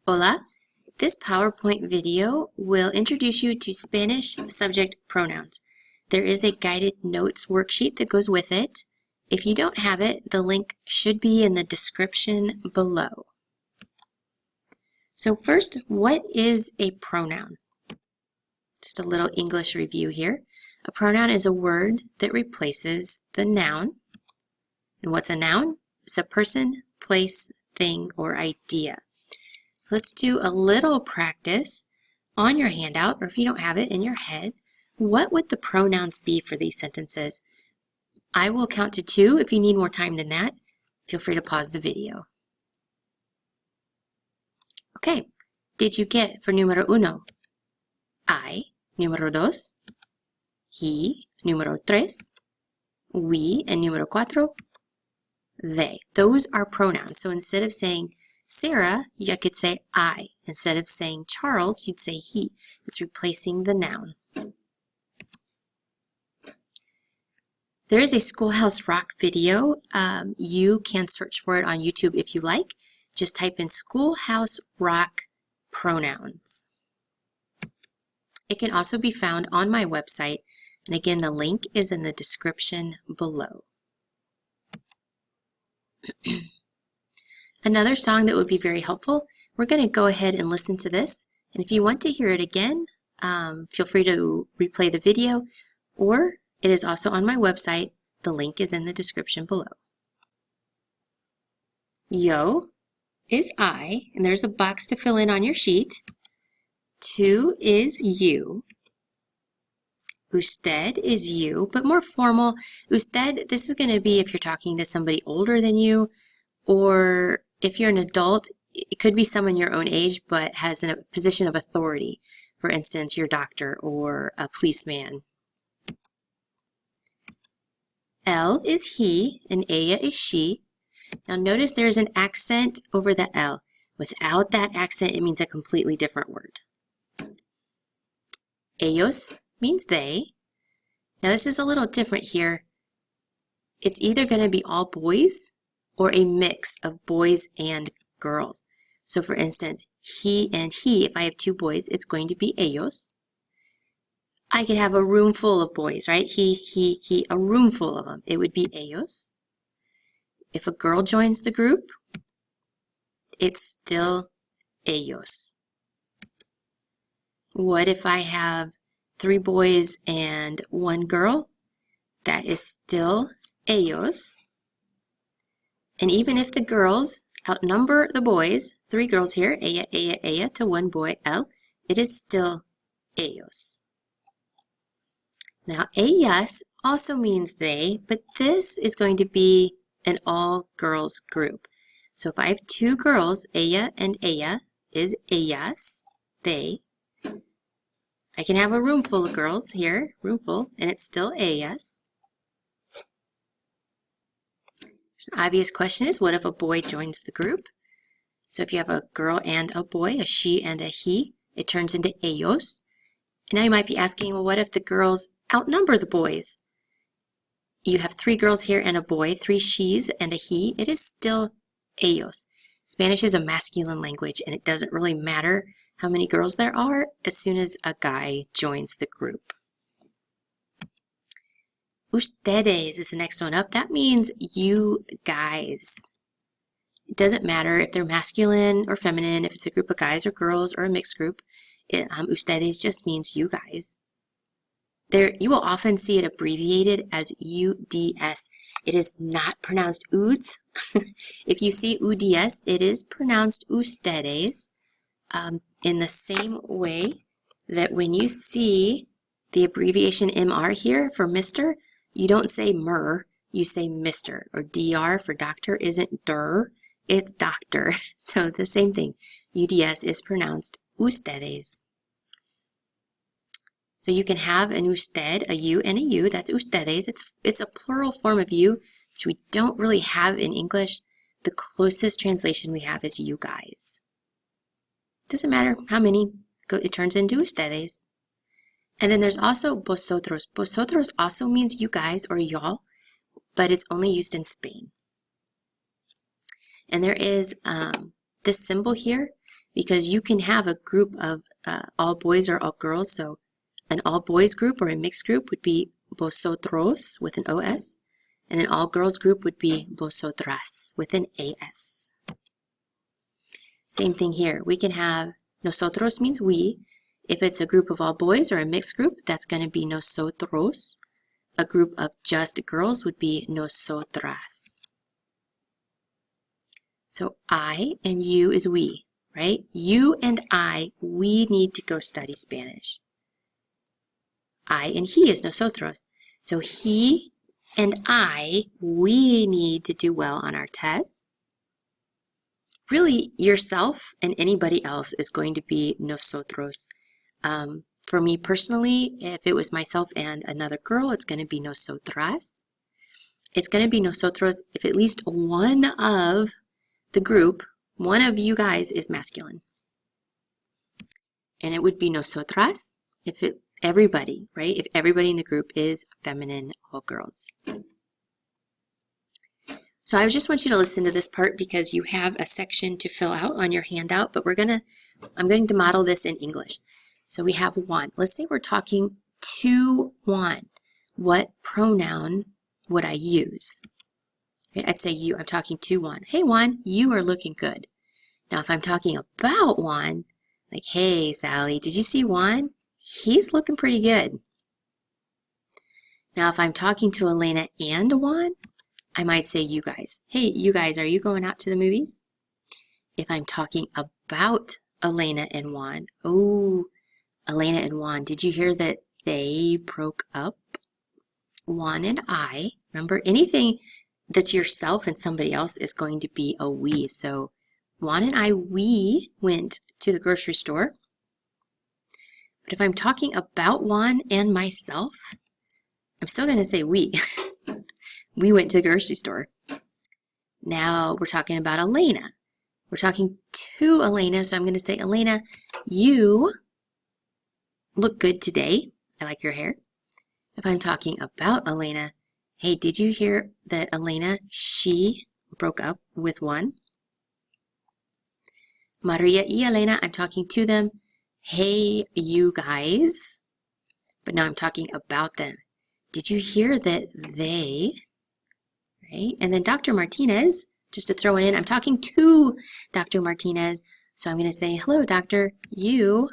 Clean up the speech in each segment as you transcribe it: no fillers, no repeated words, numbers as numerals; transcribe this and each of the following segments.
Hola! This PowerPoint video will introduce you to Spanish subject pronouns. There is a guided notes worksheet that goes with it. If you don't have it, the link should be in the description below. So first, what is a pronoun? Just a little English review here. A pronoun is a word that replaces the noun. And what's a noun? It's a person, place, thing, or idea. So let's do a little practice on your handout, or if you don't have it in your head. What would the pronouns be for these sentences? I will count to 2. If you need more time than that, feel free to pause the video. Okay, did you get for número 1? I, número 2, he, número 3, we, and número 4, they. Those are pronouns. So instead of saying Sarah, you could say I. Instead of saying Charles, you'd say he. It's replacing the noun. There is a Schoolhouse Rock video. You can search for it on YouTube if you like. Just type in Schoolhouse Rock pronouns. It can also be found on my website. And again, the link is in the description below. Another song that would be very helpful, we're going to go ahead and listen to this. And if you want to hear it again, feel free to replay the video, or it is also on my website. The link is in the description below. Yo is I, and there's a box to fill in on your sheet. 2 is you. Usted is you, but more formal. Usted, this is going to be if you're talking to somebody older than you, or if you're an adult, it could be someone your own age but has a position of authority. For instance, your doctor or a policeman. L is he and ella is she. Now notice there's an accent over the L. Without that accent, it means a completely different word. Ellos means they. Now this is a little different here. It's either going to be all boys or a mix of boys and girls. So for instance, he and he, if I have 2 boys, it's going to be ellos. I could have a room full of boys, right? He, a room full of them. It would be ellos. If a girl joins the group, it's still ellos. What if I have 3 boys and 1 girl? That is still ellos. And even if the girls outnumber the boys, 3 girls here, ella, to 1 boy, el, it is still ellos. Now, ellas also means they, but this is going to be an all-girls group. So if I have 2 girls, ella and ella, is ellas, they. I can have a room full of girls here, room full, and it's still ellas. An obvious question is, what if a boy joins the group? So if you have a girl and a boy, a she and a he, it turns into ellos. And now you might be asking, well, what if the girls outnumber the boys? You have 3 girls here and a boy, 3 she's and a he. It is still ellos. Spanish is a masculine language, and it doesn't really matter how many girls there are as soon as a guy joins the group. Ustedes is the next one up. That means you guys. It doesn't matter if they're masculine or feminine, if it's a group of guys or girls or a mixed group. Ustedes just means you guys. You will often see it abbreviated as UDS. It is not pronounced UDS. If you see UDS, it is pronounced ustedes. In the same way that when you see the abbreviation MR here for Mr., you don't say mer, you say Mr. Or DR for doctor isn't der, it's doctor. So the same thing. UDS is pronounced ustedes. So you can have an usted, a you and a you. That's ustedes. It's a plural form of you, which we don't really have in English. The closest translation we have is you guys. Doesn't matter how many, it turns into ustedes. And then there's also vosotros. Vosotros also means you guys or y'all, but it's only used in Spain. And there is this symbol here because you can have a group of all boys or all girls. So an all boys group or a mixed group would be vosotros with an OS, and an all girls group would be vosotras with an AS. Same thing here. We can have nosotros means we. If it's a group of all boys or a mixed group, that's going to be nosotros. A group of just girls would be nosotras. So I and you is we, right? You and I, we need to go study Spanish. I and he is nosotros. So he and I, we need to do well on our tests. Really, yourself and anybody else is going to be nosotros. For me personally, if it was myself and another girl, it's going to be nosotras. It's going to be nosotros if at least one of the group, one of you guys is masculine. And it would be nosotras if everybody, right? If everybody in the group is feminine, all girls. So I just want you to listen to this part because you have a section to fill out on your handout, but I'm going to model this in English. So we have Juan. Let's say we're talking to Juan. What pronoun would I use? I'd say you. I'm talking to Juan. Hey, Juan, you are looking good. Now, if I'm talking about Juan, like, hey, Sally, did you see Juan? He's looking pretty good. Now, if I'm talking to Elena and Juan, I might say you guys. Hey, you guys, are you going out to the movies? If I'm talking about Elena and Juan, oh, Elena and Juan, did you hear that they broke up? Juan and I, remember, anything that's yourself and somebody else is going to be a we. So Juan and I, we went to the grocery store. But if I'm talking about Juan and myself, I'm still going to say we. We went to the grocery store. Now we're talking about Elena. We're talking to Elena, so I'm going to say, Elena, you look good today. I like your hair. If I'm talking about Elena, hey, did you hear that Elena, she broke up with Juan? Maria y Elena, I'm talking to them. Hey, you guys. But now I'm talking about them. Did you hear that they, right? And then Dr. Martinez, just to throw it in, I'm talking to Dr. Martinez. So I'm going to say, hello, doctor, you.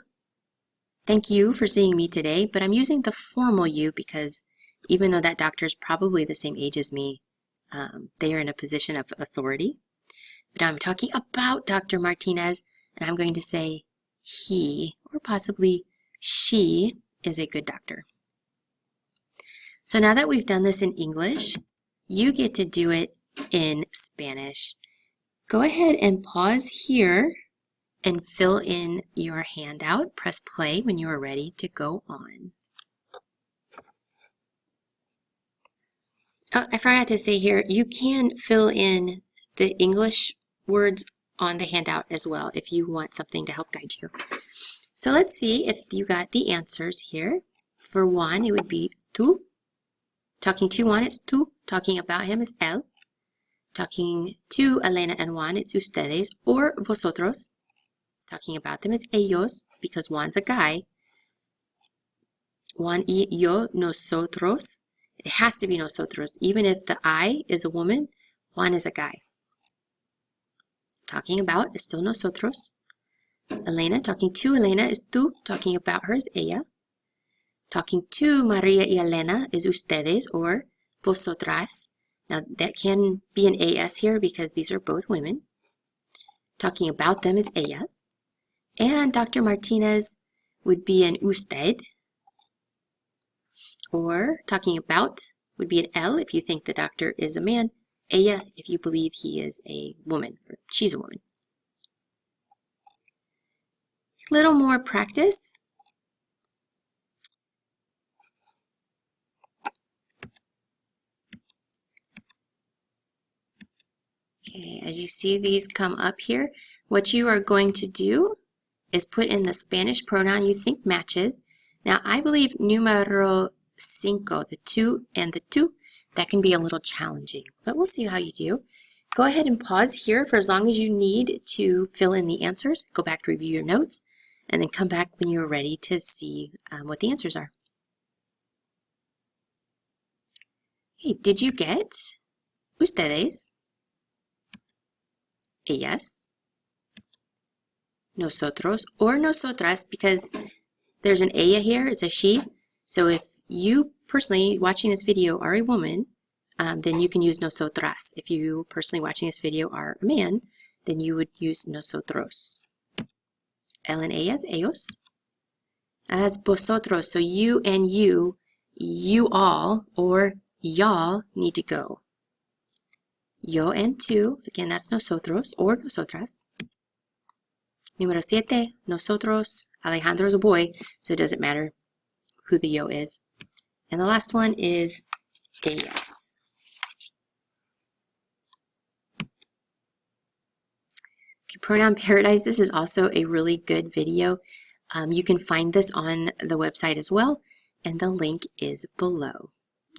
Thank you for seeing me today, but I'm using the formal you because even though that doctor is probably the same age as me, they are in a position of authority. But I'm talking about Dr. Martinez, and I'm going to say he, or possibly she, is a good doctor. So now that we've done this in English, you get to do it in Spanish. Go ahead and pause here and fill in your handout. Press play when you are ready to go on. Oh, I forgot to say here, you can fill in the English words on the handout as well if you want something to help guide you. So let's see if you got the answers here. For Juan, it would be tú. Talking to Juan, it's tú. Talking about him is él. Talking to Elena and Juan, it's ustedes or vosotros. Talking about them is ellos, because Juan's a guy. Juan y yo, nosotros. It has to be nosotros. Even if the I is a woman, Juan is a guy. Talking about is still nosotros. Elena, talking to Elena is tú. Talking about her is ella. Talking to Maria y Elena is ustedes or vosotras. Now that can be an AS here because these are both women. Talking about them is ellas. And Dr. Martinez would be an usted. Or talking about would be an él if you think the doctor is a man. Ella if you believe he is a woman, or she's a woman. A little more practice. Okay, as you see these come up here, what you are going to do is put in the Spanish pronoun you think matches. Now, I believe numero cinco, the two and the tú, that can be a little challenging, but we'll see how you do. Go ahead and pause here for as long as you need to fill in the answers. Go back to review your notes, and then come back when you're ready to see what the answers are. Okay, did you get ustedes, ellas, nosotros, or nosotras? Because there's an ella here, it's a she. So if you personally watching this video are a woman, then you can use nosotras. If you personally watching this video are a man, then you would use nosotros. El and ellas, ellos. As vosotros, so you and you all, or y'all need to go. Yo and tú, again that's nosotros or nosotras. Número 7, nosotros. Alejandro's a boy, so it doesn't matter who the yo is. And the last one is ellas. Okay, Pronoun Paradise, this is also a really good video. You can find this on the website as well, and the link is below.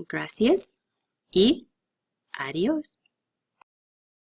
Gracias y adiós.